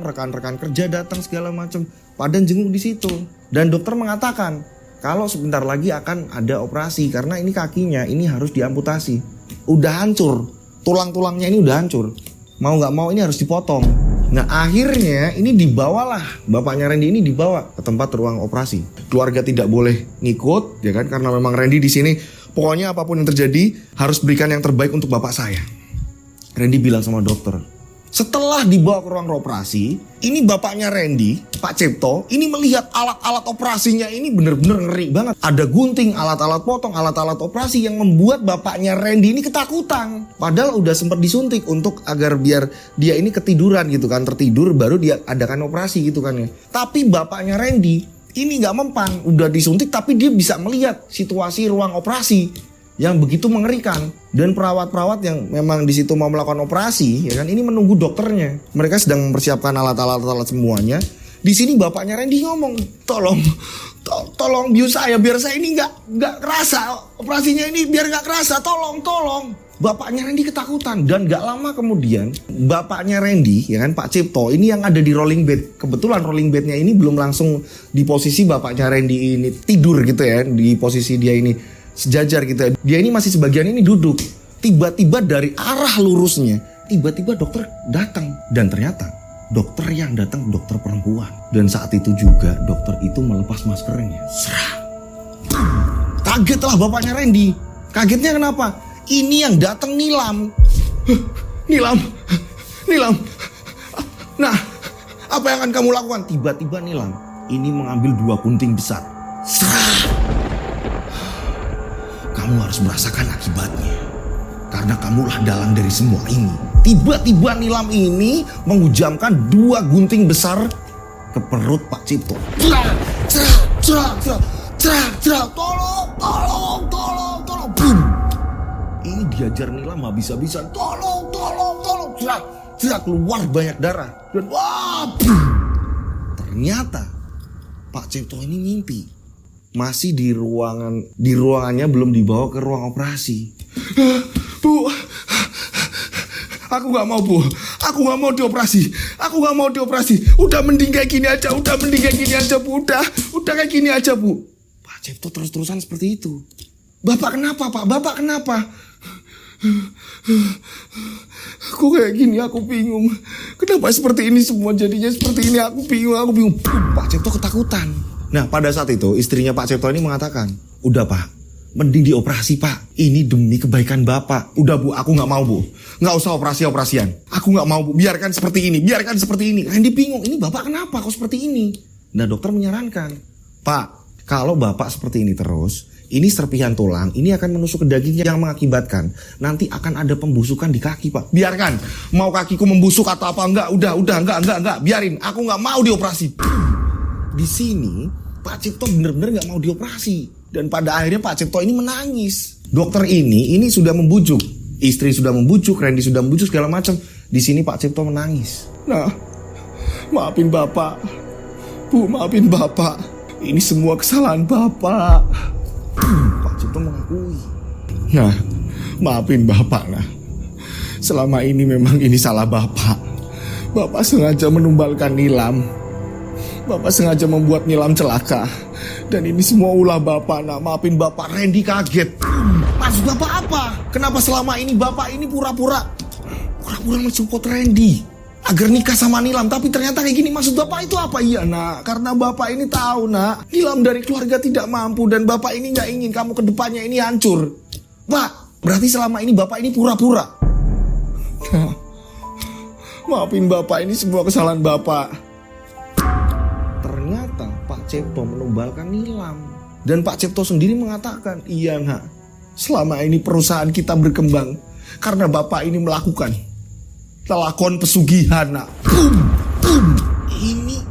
rekan-rekan kerja datang segala macam. Pada jenguk di situ. Dan dokter mengatakan, kalau sebentar lagi akan ada operasi karena ini kakinya ini harus diamputasi. Udah hancur, tulang-tulangnya ini udah hancur. Mau nggak mau ini harus dipotong. Nah akhirnya ini dibawalah, bapaknya Randy ini dibawa ke tempat ruang operasi. Keluarga tidak boleh ngikut, ya kan? Karena memang Randy di sini pokoknya apapun yang terjadi harus berikan yang terbaik untuk bapak saya. Randy bilang sama dokter. Setelah dibawa ke ruang operasi, ini bapaknya Randy, Pak Cipto, ini melihat alat-alat operasinya ini bener-bener ngeri banget. Ada gunting, alat-alat potong, alat-alat operasi yang membuat bapaknya Randy ini ketakutan. Padahal udah sempat disuntik untuk agar biar dia ini ketiduran gitu kan, tertidur baru dia adakan operasi gitu kan ya. Tapi bapaknya Randy ini gak mempan, udah disuntik tapi dia bisa melihat situasi ruang operasi yang begitu mengerikan. Dan perawat-perawat yang memang di situ mau melakukan operasi, ya kan, ini menunggu dokternya. Mereka sedang mempersiapkan alat-alat semuanya. Di sini bapaknya Randy ngomong, tolong bius saya biar saya ini nggak kerasa operasinya ini, biar nggak kerasa, tolong. Bapaknya Randy ketakutan. Dan gak lama kemudian bapaknya Randy, ya kan, Pak Cipto ini yang ada di rolling bed. Kebetulan rolling bednya ini belum langsung di posisi bapaknya Randy ini tidur gitu ya, di posisi dia ini sejajar gitu ya. Dia ini masih sebagian ini duduk. Tiba-tiba dari arah lurusnya, tiba-tiba dokter datang. Dan ternyata dokter yang datang dokter perempuan. Dan saat itu juga dokter itu melepas maskernya. Serah. Kagetlah bapaknya Randy. Kagetnya kenapa? Ini yang datang Nilam. Nilam. Nah, apa yang akan kamu lakukan? Tiba-tiba Nilam ini mengambil 2 gunting besar. Serah. Kamu harus merasakan akibatnya. Karena kamulah dalang dari semua ini. Tiba-tiba Nilam ini menghujamkan 2 gunting besar ke perut Pak Cipto. Tolong. Boom. Ini diajar Nilam habis-habisan. Tolong. Keluar banyak darah. Dan wah, boom. Ternyata Pak Cipto ini mimpi. Masih di ruangannya belum dibawa ke ruang operasi. Bu, aku gak mau Bu, aku gak mau dioperasi. Udah mending kayak gini aja Bu, udah kayak gini aja Bu. Pak Cipto terus-terusan seperti itu. Bapak kenapa Pak? Aku kayak gini, aku bingung. Kenapa seperti ini semua jadinya seperti ini, aku bingung. Pak Cipto ketakutan. Nah pada saat itu istrinya Pak Cipto ini mengatakan, udah Pak, mending dioperasi Pak, ini demi kebaikan Bapak. Udah Bu, aku gak mau Bu, gak usah operasi-operasian. Aku gak mau Bu, biarkan seperti ini, biarkan seperti ini. Randy bingung, ini Bapak kenapa kok seperti ini? Nah dokter menyarankan, Pak, kalau Bapak seperti ini terus, ini serpihan tulang, ini akan menusuk ke daging yang mengakibatkan nanti akan ada pembusukan di kaki Pak. Biarkan, mau kakiku membusuk atau apa, enggak, enggak, biarin, aku gak mau dioperasi. Di sini Pak Cipto benar-benar gak mau dioperasi. Dan pada akhirnya Pak Cipto ini menangis. Dokter ini sudah membujuk, istri sudah membujuk, Randy sudah membujuk segala macam. Di sini Pak Cipto menangis. Nah, maafin Bapak, Bu, maafin Bapak. Ini semua kesalahan Bapak. Pak Cipto mengakui. Nah, maafin Bapak nah. Selama ini memang ini salah Bapak. Bapak sengaja menumbalkan Nilam. Bapak sengaja membuat Nilam celaka. Dan ini semua ulah Bapak nak. Maafin Bapak. Randy kaget. Maksud Bapak apa? Kenapa selama ini Bapak ini pura-pura mensupport Randy agar nikah sama Nilam, tapi ternyata kayak gini. Maksud Bapak itu apa? Iya nak, karena Bapak ini tahu nak, Nilam dari keluarga tidak mampu dan Bapak ini gak ingin kamu ke depannya ini hancur. Pak, berarti selama ini Bapak ini pura-pura. Nah, maafin Bapak, ini semua kesalahan Bapak. Ternyata Pak Cipto menumbalkan Nilam. Dan Pak Cipto sendiri mengatakan, iya nak, selama ini perusahaan kita berkembang karena Bapak ini melakukan lakon pesugihan nak. Ini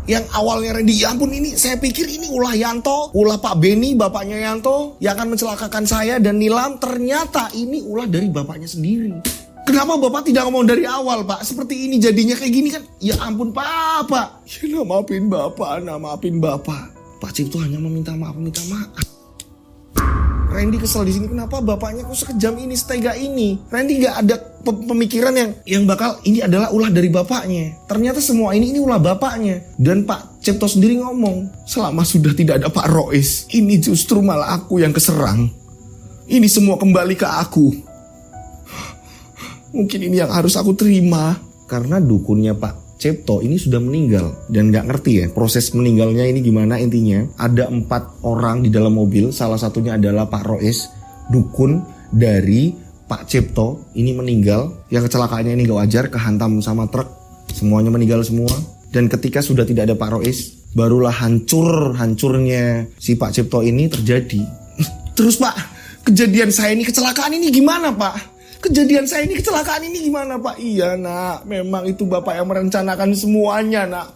yang awalnya Randy, ya ampun, ini saya pikir ini ulah Yanto, ulah Pak Beni, bapaknya Yanto yang akan mencelakakan saya dan Nilam. Ternyata ini ulah dari bapaknya sendiri. Kenapa Bapak tidak ngomong dari awal Pak? Seperti ini jadinya kayak gini kan. Ya ampun Pak. Ya nah, maafin Bapak. Pak Cipto hanya meminta maaf. Randy kesel di sini, kenapa bapaknya kok sekejam ini, setega ini. Randy gak ada pemikiran yang bakal ini adalah ulah dari bapaknya. Ternyata semua ini ulah bapaknya. Dan Pak Cipto sendiri ngomong, selama sudah tidak ada Pak Rois, ini justru malah aku yang keserang. Ini semua kembali ke aku. Mungkin ini yang harus aku terima. Karena dukunnya Pak Cipto ini sudah meninggal dan nggak ngerti ya proses meninggalnya ini gimana. Intinya ada 4 orang di dalam mobil, salah satunya adalah Pak Rois, dukun dari Pak Cipto ini meninggal. Yang kecelakaannya ini gak wajar, kehantam sama truk, semuanya meninggal semua. Dan ketika sudah tidak ada Pak Rois, barulah hancurnya si Pak Cipto ini terjadi. Terus Pak, kejadian saya ini kecelakaan ini gimana Pak? Iya nak, memang itu Bapak yang merencanakan semuanya nak.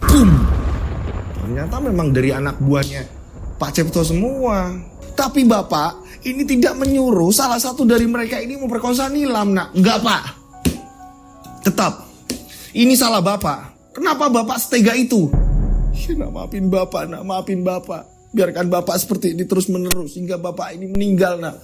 Ternyata memang dari anak buahnya Pak Cipto semua. Tapi Bapak ini tidak menyuruh salah satu dari mereka ini memperkosa Nilam nak. Enggak Pak. Tetap ini salah Bapak. Kenapa Bapak setega itu? Ya nak, maafin Bapak. Biarkan Bapak seperti ini terus menerus hingga Bapak ini meninggal nak.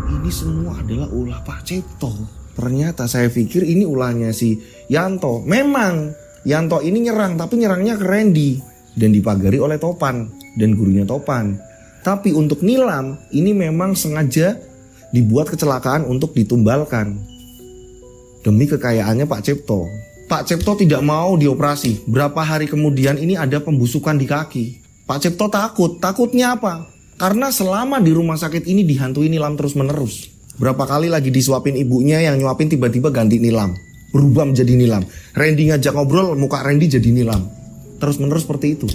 Ini semua adalah ulah Pak Cipto. Ternyata saya pikir ini ulahnya si Yanto. Memang Yanto ini nyerang, tapi nyerangnya ke Randy dan dipagari oleh Topan dan gurunya Topan. Tapi untuk Nilam ini memang sengaja dibuat kecelakaan untuk ditumbalkan demi kekayaannya Pak Cipto. Pak Cipto tidak mau dioperasi. Berapa hari kemudian ini ada pembusukan di kaki. Pak Cipto takutnya apa? Karena selama di rumah sakit ini dihantui Nilam terus menerus. Berapa kali lagi disuapin ibunya yang nyuapin tiba-tiba ganti Nilam, berubah menjadi Nilam. Randy ngajak ngobrol, muka Randy jadi Nilam. Terus menerus seperti itu.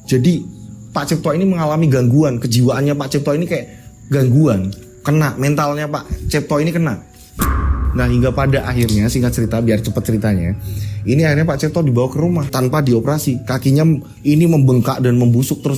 Jadi Pak Cipto ini mengalami gangguan. Kejiwaannya Pak Cipto ini kayak gangguan. Kena, mentalnya Pak Cipto ini kena. Nah hingga pada akhirnya, singkat cerita biar cepat ceritanya, ini akhirnya Pak Cipto dibawa ke rumah tanpa dioperasi. Kakinya ini membengkak dan membusuk terus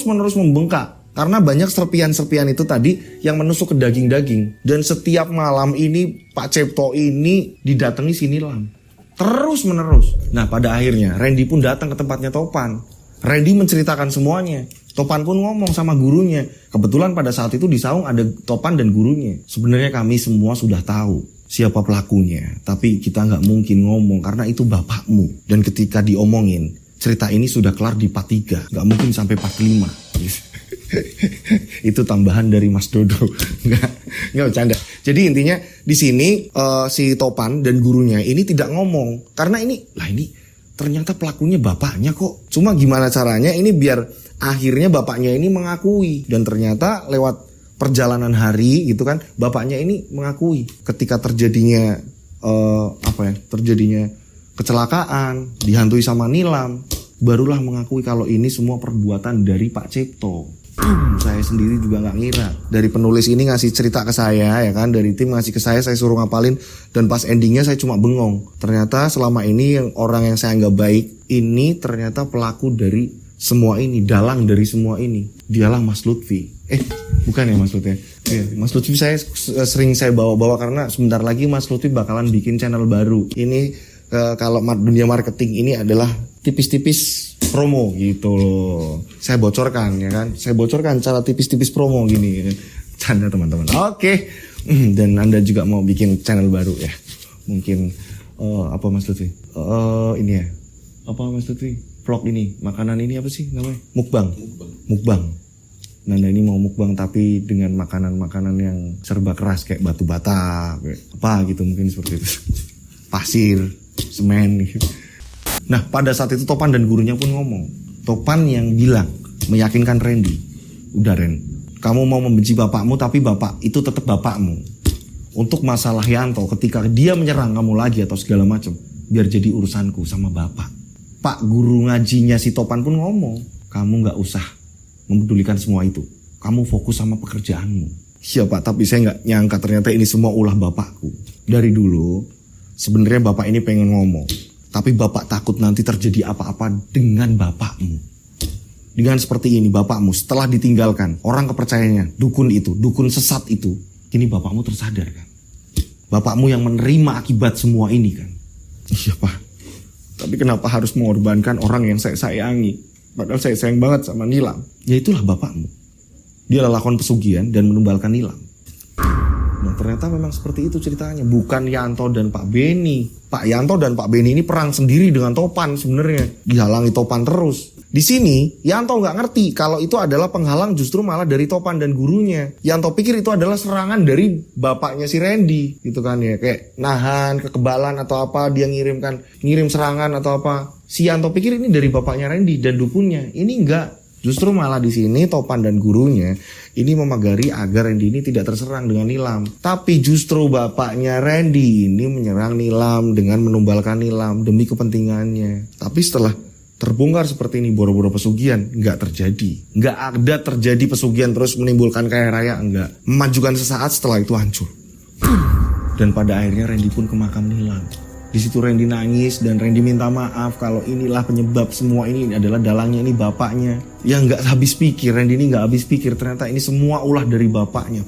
menerus membengkak. Karena banyak serpian-serpian itu tadi yang menusuk ke daging-daging. Dan setiap malam ini Pak Cipto ini didatangi si Nilam terus menerus. Nah pada akhirnya Randy pun datang ke tempatnya Topan. Randy menceritakan semuanya. Topan pun ngomong sama gurunya. Kebetulan pada saat itu di saung ada Topan dan gurunya. Sebenarnya kami semua sudah tahu siapa pelakunya, tapi kita nggak mungkin ngomong karena itu bapakmu. Dan ketika diomongin, cerita ini sudah kelar di part 3, nggak mungkin sampai part 5. Itu tambahan dari Mas Dodo. Nggak bercanda. Jadi intinya di sini si Topan dan gurunya ini tidak ngomong karena ini ternyata pelakunya bapaknya kok. Cuma gimana caranya ini biar akhirnya bapaknya ini mengakui. Dan ternyata lewat perjalanan hari gitu kan, bapaknya ini mengakui ketika terjadinya terjadinya kecelakaan, dihantui sama nilam, barulah mengakui kalau ini semua perbuatan dari Pak Cipto. Saya sendiri juga nggak ngira. Dari penulis ini ngasih cerita ke saya, ya kan, dari tim ngasih ke saya suruh ngapalin, dan pas endingnya saya cuma bengong. Ternyata selama ini yang orang yang saya anggap baik ini ternyata pelaku dari semua ini, dalang dari semua ini. Dialah Mas Lutfi. Bukan ya Mas Lutfi. Mas Lutfi sering saya bawa-bawa karena sebentar lagi Mas Lutfi bakalan bikin channel baru. Ini kalau dunia marketing ini adalah tipis-tipis promo gitu loh. Saya bocorkan ya kan. Saya bocorkan cara tipis-tipis promo gini. Canda teman-teman. Oke. Dan Anda juga mau bikin channel baru ya. Mungkin apa Mas Lutfi? Ini ya. Apa Mas Lutfi? Vlog ini, makanan ini apa sih namanya? Mukbang. Nanda ini mau mukbang tapi dengan makanan-makanan yang serba keras kayak batu bata, kayak apa gitu mungkin seperti itu. Pasir, semen gitu. Nah pada saat itu Topan dan gurunya pun ngomong. Topan yang bilang, meyakinkan Randy. Udah Ren, kamu mau membenci bapakmu tapi bapak itu tetap bapakmu. Untuk masalah Yanto ketika dia menyerang kamu lagi atau segala macam, biar jadi urusanku sama bapak. Pak guru ngajinya si Topan pun ngomong, kamu gak usah mempedulikan semua itu. Kamu fokus sama pekerjaanmu. Iya Pak, tapi saya gak nyangka ternyata ini semua ulah bapakku. Dari dulu, sebenarnya bapak ini pengen ngomong. Tapi bapak takut nanti terjadi apa-apa dengan bapakmu. Dengan seperti ini bapakmu setelah ditinggalkan, orang kepercayaannya, dukun sesat itu. Kini bapakmu tersadar kan. Bapakmu yang menerima akibat semua ini kan. Iya Pak. Tapi kenapa harus mengorbankan orang yang saya sayangi? Padahal saya sayang banget sama Nilam. Ya itulah bapakmu. Dia lakukan pesugihan dan menumbalkan Nilam. Nah ternyata memang seperti itu ceritanya. Bukan Yanto dan Pak Beni. Pak Yanto dan Pak Beni ini perang sendiri dengan Topan sebenarnya. Dihalangi Topan terus. Di sini Yanto nggak ngerti kalau itu adalah penghalang justru malah dari Topan dan gurunya. Yanto pikir itu adalah serangan dari bapaknya si Randy gitu kan ya, kayak nahan kekebalan atau apa, dia ngirim serangan atau apa. Si Yanto pikir ini dari bapaknya Randy dan dukunnya. Ini enggak. Justru malah di sini Topan dan gurunya ini memagari agar Randy ini tidak terserang dengan Nilam. Tapi justru bapaknya Randy ini menyerang Nilam dengan menumbalkan Nilam demi kepentingannya. Tapi setelah terbongkar seperti ini, boro-boro pesugihan, nggak terjadi. Nggak ada terjadi pesugihan terus menimbulkan kaya raya, nggak. Memajukan sesaat setelah itu hancur. Dan pada akhirnya Randy pun ke makam Nilam. Di situ Randy nangis dan Randy minta maaf kalau inilah penyebab semua ini adalah dalangnya ini bapaknya. Yang nggak habis pikir, Randy ini nggak habis pikir ternyata ini semua ulah dari bapaknya.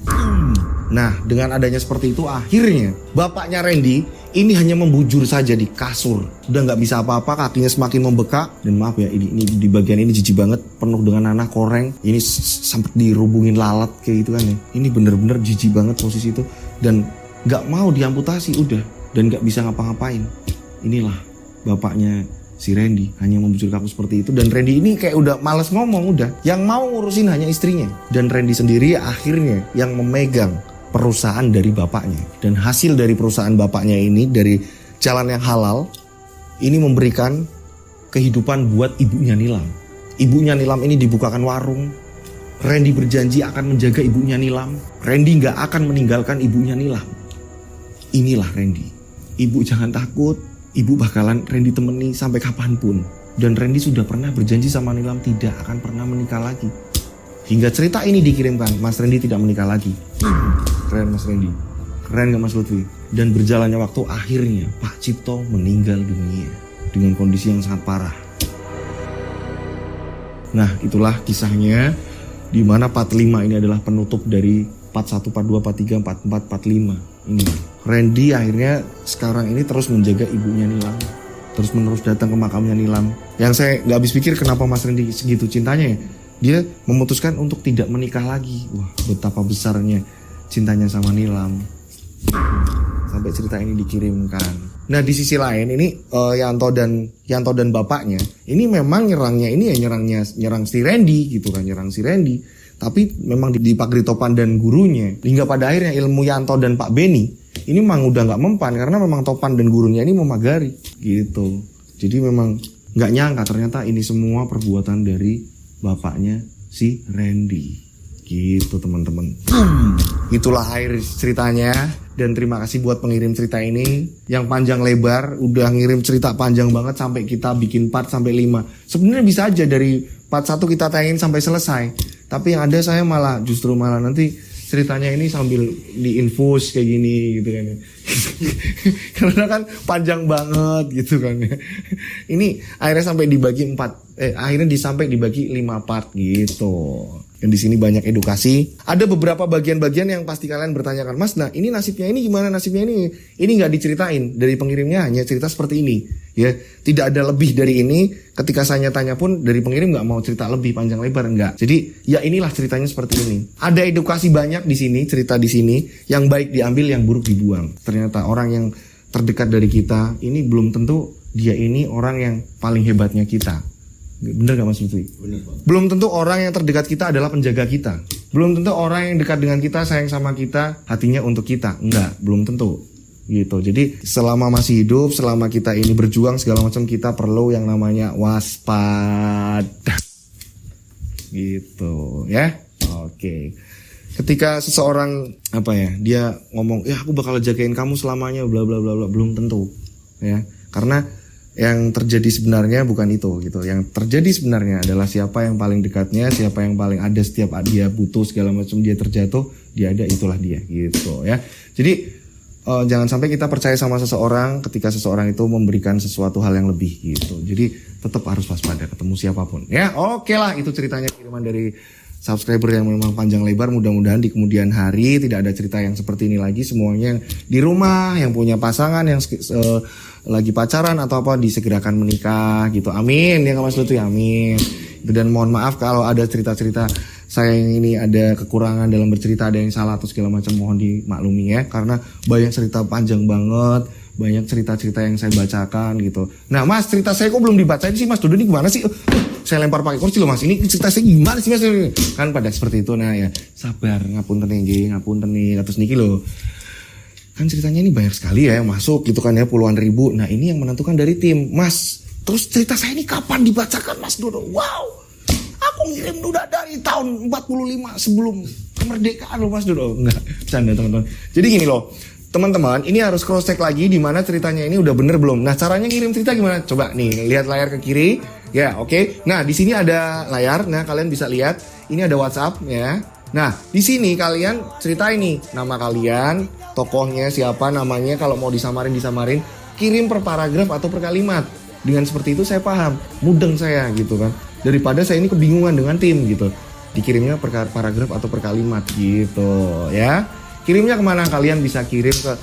Nah dengan adanya seperti itu akhirnya bapaknya Randy ini hanya membujur saja di kasur. Udah nggak bisa apa-apa, kakinya semakin membekak. Dan maaf ya ini di bagian ini jijik banget, penuh dengan nanah koreng. Ini sampai dirubungin lalat kayak gitu kan ya. Ini bener-bener jijik banget posisi itu. Dan nggak mau diamputasi udah. Dan gak bisa ngapa-ngapain. Inilah bapaknya si Randy, hanya membujur kaku seperti itu. Dan Randy ini kayak udah males ngomong udah. Yang mau ngurusin hanya istrinya. Dan Randy sendiri akhirnya yang memegang perusahaan dari bapaknya. Dan hasil dari perusahaan bapaknya ini, dari jalan yang halal, ini memberikan kehidupan buat ibunya Nilam. Ibunya Nilam ini dibukakan warung. Randy berjanji akan menjaga ibunya Nilam. Randy gak akan meninggalkan ibunya Nilam. Inilah Randy. Ibu jangan takut, ibu bakalan Randy temani sampai kapanpun. Dan Randy sudah pernah berjanji sama Nilam tidak akan pernah menikah lagi. Hingga cerita ini dikirimkan, Mas Randy tidak menikah lagi. Keren Mas Randy. Keren gak Mas Lutfi? Dan berjalannya waktu akhirnya Pak Cipto meninggal dunia. Dengan kondisi yang sangat parah. Nah itulah kisahnya. Dimana part 5 ini adalah penutup dari part 1, part 2, part 3, part 4, part 5. Ini Randy akhirnya sekarang ini terus menjaga ibunya Nilam, terus menerus datang ke makamnya Nilam. Yang saya gak habis pikir kenapa Mas Randy segitu cintanya ya. Dia memutuskan untuk tidak menikah lagi. Wah betapa besarnya cintanya sama Nilam. Sampai cerita ini dikirimkan. Nah di sisi lain ini Yanto dan bapaknya ini memang nyerangnya ini ya nyerang si Randy gitu kan, nyerang si Randy. Tapi memang dipagari Topan dan gurunya. Hingga pada akhirnya ilmu Yanto dan Pak Beni ini memang udah gak mempan. Karena memang Topan dan gurunya ini memagari gitu. Jadi memang nggak nyangka ternyata ini semua perbuatan dari bapaknya si Randy. Gitu teman-teman. Itulah akhir ceritanya. Dan terima kasih buat pengirim cerita ini yang panjang lebar, udah ngirim cerita panjang banget sampai kita bikin part sampai 5. Sebenarnya bisa aja dari part 1 kita tayangin sampai selesai. Tapi yang ada saya justru malah nanti ceritanya ini sambil diinfus kayak gini gitu kan ya. Karena kan panjang banget gitu kan ya. Ini akhirnya sampai dibagi 5 part gitu. Dan di sini banyak edukasi. Ada beberapa bagian-bagian yang pasti kalian bertanyakan, Mas, nah ini nasibnya ini gimana, nasibnya ini? Ini nggak diceritain dari pengirimnya, hanya cerita seperti ini. Ya, tidak ada lebih dari ini. Ketika saya tanya pun dari pengirim nggak mau cerita lebih panjang lebar, enggak. Jadi ya inilah ceritanya seperti ini. Ada edukasi banyak di sini, cerita di sini. Yang baik diambil, yang buruk dibuang. Ternyata orang yang terdekat dari kita ini belum tentu dia ini orang yang paling hebatnya kita. Bener gak Mas Lutfi? Bener Pak. Belum tentu orang yang terdekat kita adalah penjaga kita. Belum tentu orang yang dekat dengan kita, sayang sama kita, hatinya untuk kita. Enggak, belum tentu. Gitu. Jadi selama masih hidup, selama kita ini berjuang segala macam, kita perlu yang namanya waspada. Gitu ya. Oke. Ketika seseorang dia ngomong, "Ya aku bakal jagain kamu selamanya bla bla bla bla," belum tentu. Ya. Karena yang terjadi sebenarnya bukan itu gitu. Yang terjadi sebenarnya adalah siapa yang paling dekatnya, siapa yang paling ada setiap dia butuh segala macam, dia terjatuh, dia ada, itulah dia gitu ya. Jadi jangan sampai kita percaya sama seseorang ketika seseorang itu memberikan sesuatu hal yang lebih gitu. Jadi tetap harus waspada ketemu siapapun ya. Oke lah, itu ceritanya kiriman dari subscriber yang memang panjang lebar. Mudah-mudahan di kemudian hari tidak ada cerita yang seperti ini lagi. Semuanya yang di rumah, yang punya pasangan, yang lagi pacaran atau apa, disegerakan menikah gitu. Amin ya Mas Lutfi, amin. Dan mohon maaf kalau ada cerita-cerita saya yang ini ada kekurangan dalam bercerita, ada yang salah atau segala macam, mohon dimaklumi ya. Karena banyak cerita panjang banget, banyak cerita-cerita yang saya bacakan gitu. Nah Mas, cerita saya kok belum dibacain sih Mas Dodo, ini gimana sih? Saya lempar pakai kursi loh Mas, ini cerita saya gimana sih Mas? Kan pada seperti itu. Nah ya sabar, ngapunten nih, atus niki loh. Kan ceritanya ini banyak sekali ya yang masuk gitu kan ya, puluhan ribu. Nah ini yang menentukan dari tim. Mas, terus cerita saya ini kapan dibacakan Mas Dodo? Wow, aku ngirim udah dari tahun 45 sebelum kemerdekaan loh Mas Dodo. Enggak, canda teman-teman. Jadi gini loh teman-teman, ini harus cross check lagi di mana ceritanya ini udah bener belum. Nah caranya ngirim cerita gimana? Coba nih lihat layar ke kiri ya, oke. Nah di sini ada layar, nah kalian bisa lihat ini ada WhatsApp ya. Nah di sini kalian cerita ini nama kalian, tokohnya siapa, namanya, kalau mau disamarin, kirim per paragraf atau per kalimat. Dengan seperti itu saya paham, mudeng saya gitu kan. Daripada saya ini kebingungan dengan tim gitu. Dikirimnya per paragraf atau per kalimat gitu ya. Kirimnya kemana? Kalian bisa kirim ke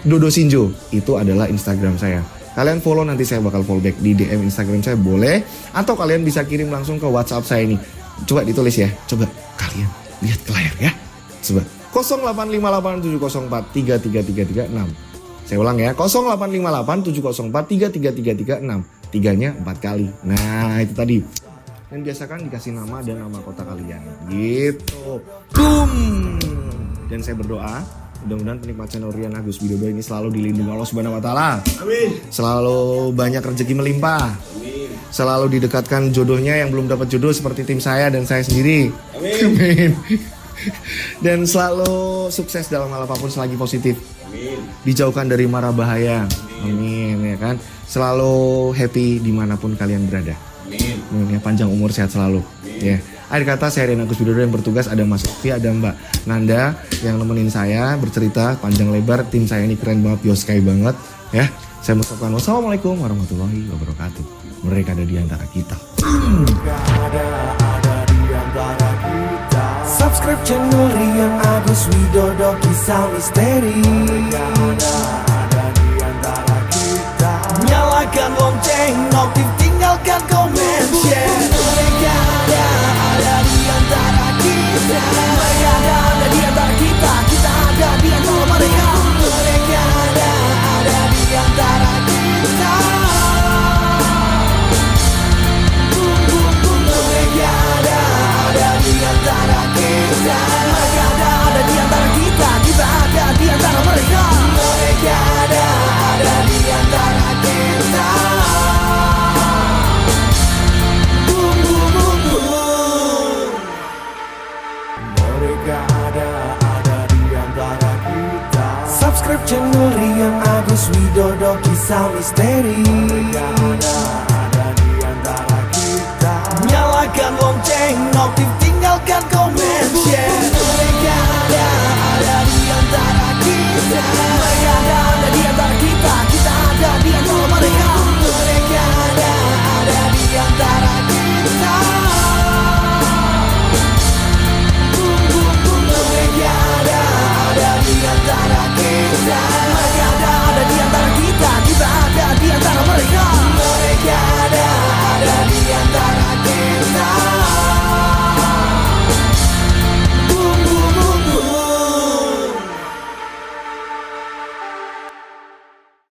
@dodosinjo. Itu adalah Instagram saya. Kalian follow, nanti saya bakal follow back di DM Instagram saya boleh. Atau kalian bisa kirim langsung ke WhatsApp saya ini. Coba ditulis ya. Coba kalian lihat ke layar ya. Coba 085870433336. Saya ulang ya, 085870433336. Tiganya 4 kali. Nah itu tadi. Dan biasakan dikasih nama dan nama kota kalian gitu. Boom. Dan saya berdoa mudah-mudahan penikmat channel Rian Agus Widodo ini selalu dilindungi Allah Subhanahu wa taala. Amin. Selalu banyak rezeki melimpah. Amin. Selalu didekatkan jodohnya yang belum dapat jodoh seperti tim saya dan saya sendiri. Amin. Amin. Dan selalu sukses dalam hal apapun selagi positif. Amin. Dijauhkan dari mara bahaya. Amin. Amin ya kan. Selalu happy dimanapun kalian berada. Amin. Amin ya, panjang umur, sehat selalu. Amin. Ya. Akhir kata, saya Rian Agus Widodo yang bertugas, ada Mas Lutfi, ada Mbak Nanda yang nemenin saya bercerita panjang lebar. Tim saya ini keren banget, Yoskai banget ya. Saya mengucapkan wassalamualaikum warahmatullahi wabarakatuh. Mereka ada di antara kita. Subscribe channel Rian Agus Widodo, kisah misteri. Nyalakan lonceng, notif, tinggalkan komen, share. Mereka ada di antara kita. Mereka ada di antara kita. Kita ada di antara mereka. Mereka ada di antara kita. Mereka ada di antara kita. Mereka ada di antara kita. Kita ada di antara mereka. Mereka ada di antara kita. subscribe channel Rian Agus Widodo Kisah Misteri. Mereka ada di antara kita. Nyalakan lonceng